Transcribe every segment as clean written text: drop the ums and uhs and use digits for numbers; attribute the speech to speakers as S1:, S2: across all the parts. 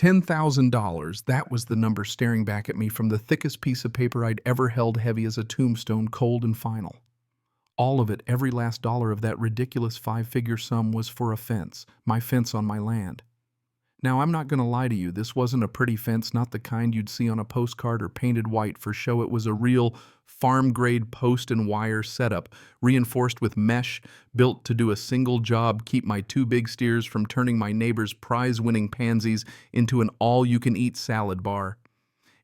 S1: $10,000, that was the number staring back at me from the thickest piece of paper I'd ever held, heavy as a tombstone, cold and final. All of it, every last dollar of that ridiculous five-figure sum, was for a fence, my fence on my land. Now, I'm not going to lie to you, this wasn't a pretty fence, not the kind you'd see on a postcard or painted white for show. It was a real farm-grade post and wire setup, reinforced with mesh, built to do a single job: keep my two big steers from turning my neighbor's prize-winning pansies into an all-you-can-eat salad bar.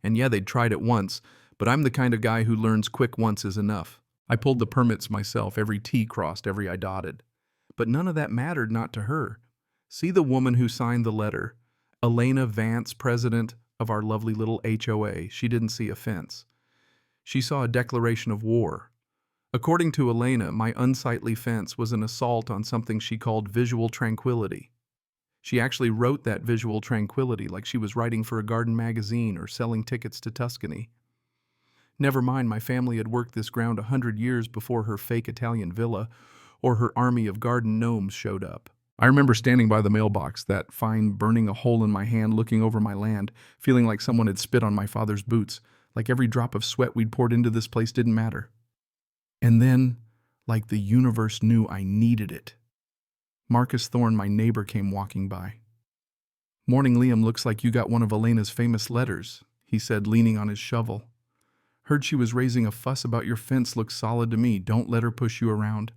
S1: And yeah, they'd tried it once, but I'm the kind of guy who learns quick. Once is enough. I pulled the permits myself, every T crossed, every I dotted. But none of that mattered, not to her. See the woman who signed the letter, Elena Vance, president of our lovely little HOA. She didn't see a fence. She saw a declaration of war. According to Elena, my unsightly fence was an assault on something she called visual tranquility. She actually wrote that visual tranquility like she was writing for a garden magazine or selling tickets to Tuscany. Never mind, my family had worked this ground 100 years before her fake Italian villa or her army of garden gnomes showed up. I remember standing by the mailbox, that fine burning a hole in my hand, looking over my land, feeling like someone had spit on my father's boots, like every drop of sweat we'd poured into this place didn't matter. And then, like the universe knew I needed it, Marcus Thorne, my neighbor, came walking by. "Morning, Liam. Looks like you got one of Elena's famous letters," he said, leaning on his shovel. "Heard she was raising a fuss about your fence. Looks solid to me. Don't let her push you around.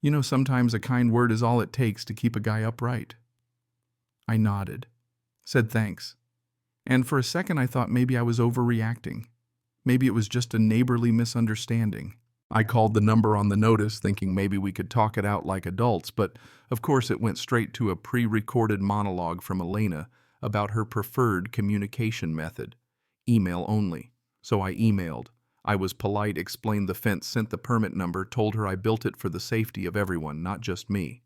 S1: You know, sometimes a kind word is all it takes to keep a guy upright." I nodded, said thanks, and for a second I thought maybe I was overreacting. Maybe it was just a neighborly misunderstanding. I called the number on the notice, thinking maybe we could talk it out like adults, but of course it went straight to a pre-recorded monologue from Elena about her preferred communication method, email only. So I emailed. I was polite, explained the fence, sent the permit number, told her I built it for the safety of everyone, not just me.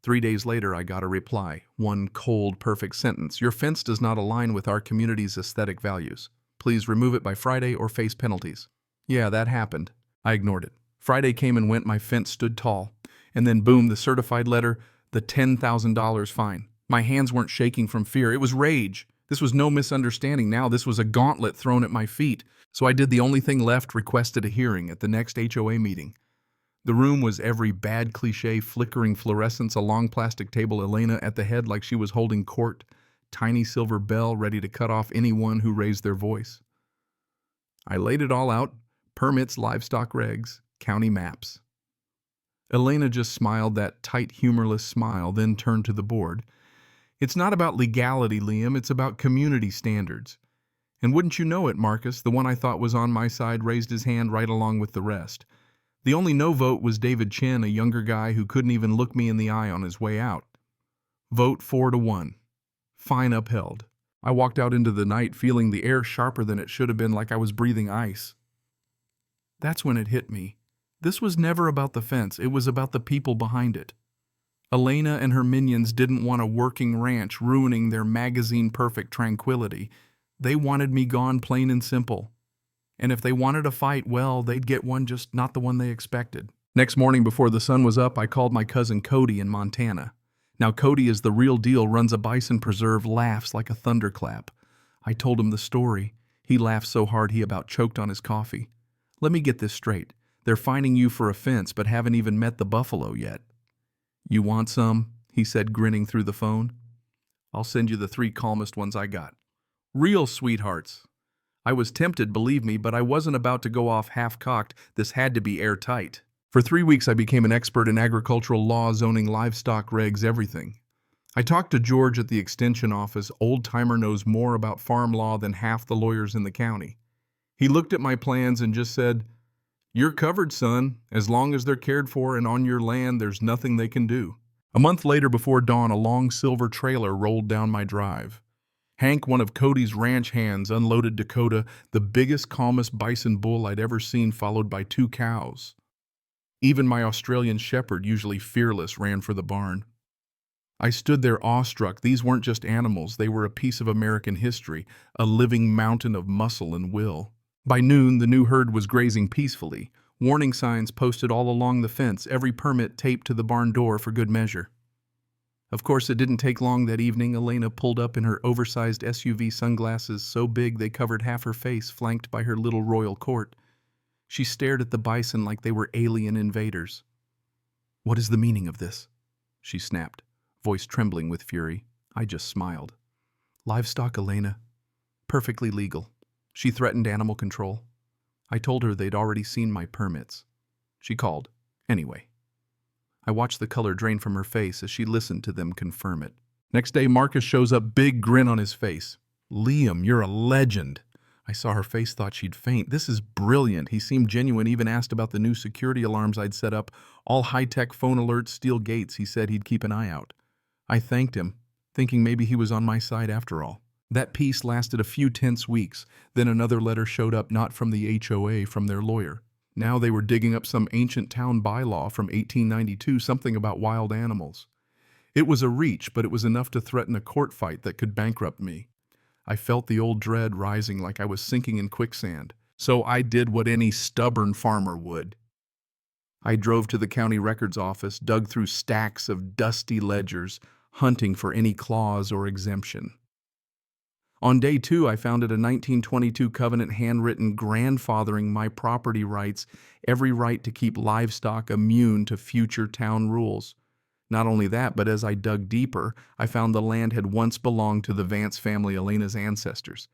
S1: 3 days later, I got a reply. One cold, perfect sentence: "Your fence does not align with our community's aesthetic values. Please remove it by Friday or face penalties." Yeah, that happened. I ignored it. Friday came and went, my fence stood tall. And then boom, the certified letter, the $10,000 fine. My hands weren't shaking from fear. It was rage. This was no misunderstanding now. This was a gauntlet thrown at my feet. So I did the only thing left, requested a hearing at the next HOA meeting. The room was every bad cliche, flickering fluorescence, a long plastic table, Elena at the head like she was holding court, tiny silver bell ready to cut off anyone who raised their voice. I laid it all out: permits, livestock regs, county maps. Elena just smiled, that tight, humorless smile, then turned to the board. "It's not about legality, Liam, it's about community standards." And wouldn't you know it, Marcus, the one I thought was on my side, raised his hand right along with the rest. The only no vote was David Chin, a younger guy who couldn't even look me in the eye on his way out. Vote 4-1. Fine upheld. I walked out into the night feeling the air sharper than it should have been, like I was breathing ice. That's when it hit me. This was never about the fence, it was about the people behind it. Elena and her minions didn't want a working ranch ruining their magazine-perfect tranquility. They wanted me gone, plain and simple. And if they wanted a fight, well, they'd get one, just not the one they expected. Next morning before the sun was up, I called my cousin Cody in Montana. Now Cody is the real deal, runs a bison preserve, laughs like a thunderclap. I told him the story. He laughed so hard he about choked on his coffee. "Let me get this straight. They're fining you for offense, but haven't even met the buffalo yet." "You want some?" he said, grinning through the phone. "I'll send you the 3 calmest ones I got. Real sweethearts." I was tempted, believe me, but I wasn't about to go off half-cocked. This had to be airtight. For 3 weeks I became an expert in agricultural law, zoning, livestock regs, everything. I talked to George at the extension office. Old-timer knows more about farm law than half the lawyers in the county. He looked at my plans and just said, "You're covered, son. As long as they're cared for and on your land, there's nothing they can do." A month later, before dawn, a long silver trailer rolled down my drive. Hank, one of Cody's ranch hands, unloaded Dakota, the biggest, calmest bison bull I'd ever seen, followed by 2 cows. Even my Australian shepherd, usually fearless, ran for the barn. I stood there awestruck. These weren't just animals, they were a piece of American history, a living mountain of muscle and will. By noon, the new herd was grazing peacefully, warning signs posted all along the fence, every permit taped to the barn door for good measure. Of course, it didn't take long that evening. Elena pulled up in her oversized SUV, sunglasses so big they covered half her face, flanked by her little royal court. She stared at the Bison like they were alien invaders. "What is the meaning of this?" she snapped, voice trembling with fury. I just smiled. "Livestock, Elena. Perfectly legal." She threatened animal control. I told her they'd already seen my permits. She called. Anyway. I watched the color drain from her face as she listened to them confirm it. Next day, Marcus shows up, big grin on his face. "Liam, you're a legend." I saw her face, thought she'd faint. "This is brilliant." He seemed genuine, even asked about the new security alarms I'd set up. All high-tech phone alerts, steel gates. He said he'd keep an eye out. I thanked him, thinking maybe he was on my side after all. That peace lasted a few tense weeks. Then another letter showed up, not from the HOA, from their lawyer. Now they were digging up some ancient town bylaw from 1892, something about wild animals. It was a reach, but it was enough to threaten a court fight that could bankrupt me. I felt the old dread rising like I was sinking in quicksand. So I did what any stubborn farmer would. I drove to the county records office, dug through stacks of dusty ledgers, hunting for any clause or exemption. On day 2, I found a 1922 covenant handwritten grandfathering my property rights, every right to keep livestock immune to future town rules. Not only that, but as I dug deeper, I found the land had once belonged to the Vance family, Elena's ancestors.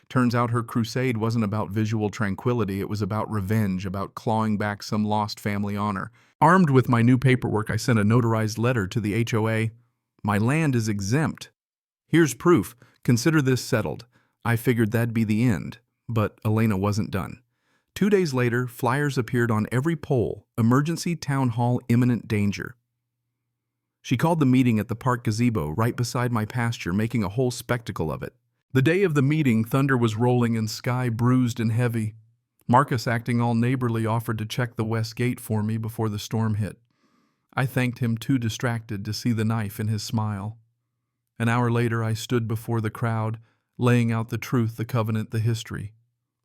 S1: Turns out her crusade wasn't about visual tranquility, it was about revenge, about clawing back some lost family honor. Armed with my new paperwork, I sent a notarized letter to the HOA. "My land is exempt. Here's proof. Consider this settled." I figured that'd be the end, but Elena wasn't done. 2 days later, flyers appeared on every pole. Emergency town hall, imminent danger. She called the meeting at the park gazebo right beside my pasture, making a whole spectacle of it. The day of the meeting, thunder was rolling and sky bruised and heavy. Marcus, acting all neighborly, offered to check the west gate for me before the storm hit. I thanked him, too distracted to see the knife in his smile. An hour later, I stood before the crowd, laying out the truth, the covenant, the history.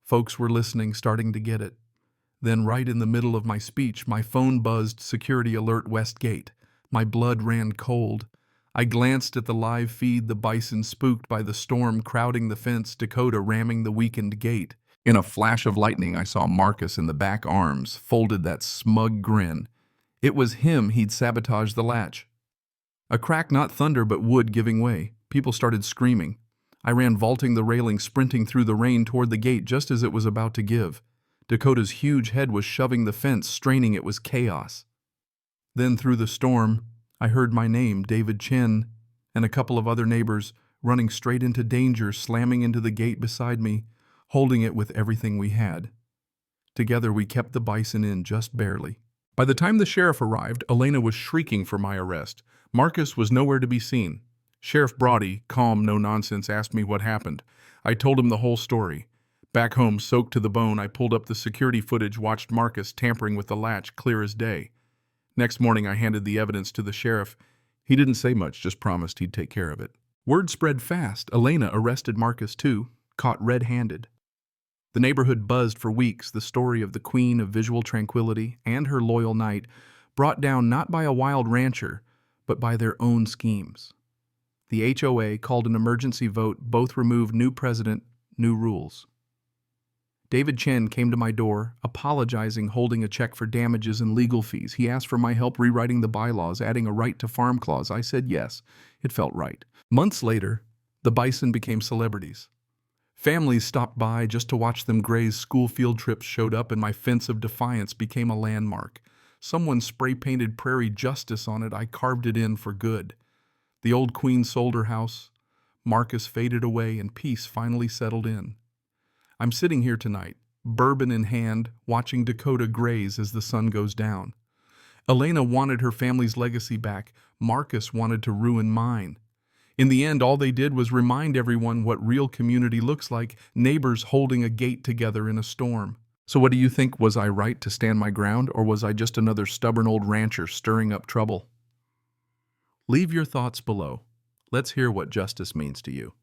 S1: Folks were listening, starting to get it. Then, right in the middle of my speech, my phone buzzed, "Security alert, West Gate." My blood ran cold. I glanced at the live feed, the Bison spooked by the storm crowding the fence, Dakota ramming the weakened gate. In a flash of lightning, I saw Marcus in the back arms, folded, that smug grin. It was him he'd sabotaged the latch. A crack, not thunder, but wood giving way. People started screaming. I ran vaulting the railing, sprinting through the rain toward the gate just as it was about to give. Dakota's huge head was shoving the fence, straining. It was chaos. Then through the storm, I heard my name, David Chen, and a couple of other neighbors running straight into danger, slamming into the gate beside me, holding it with everything we had. Together we kept the Bison in, just barely. By the time the sheriff arrived, Elena was shrieking for my arrest. Marcus was nowhere to be seen. Sheriff Brody, calm, no nonsense, asked me what happened. I told him the whole story. Back home, soaked to the bone, I pulled up the security footage, watched Marcus tampering with the latch, clear as day. Next morning, I handed the evidence to the sheriff. He didn't say much, just promised he'd take care of it. Word spread fast. Elena arrested Marcus too, caught red-handed. The neighborhood buzzed for weeks, the story of the queen of visual tranquility and her loyal knight, brought down not by a wild rancher, but by their own schemes. The HOA called an emergency vote, both removed, new president, new rules. David Chen came to my door, apologizing, holding a check for damages and legal fees. He asked for my help rewriting the bylaws, adding a right to farm clause. I said yes. It felt right. Months later, the Bison became celebrities. Families stopped by just to watch them graze. School field trips showed up, and my fence of defiance became a landmark. Someone spray-painted Prairie Justice on it. I carved it in for good. The old queen sold her house. Marcus faded away, and peace finally settled in. I'm sitting here tonight, bourbon in hand, watching Dakota graze as the sun goes down. Elena wanted her family's legacy back. Marcus wanted to ruin mine. In the end, all they did was remind everyone what real community looks like, neighbors holding a gate together in a storm. So what do you think? Was I right to stand my ground, or was I just another stubborn old rancher stirring up trouble? Leave your thoughts below. Let's hear what justice means to you.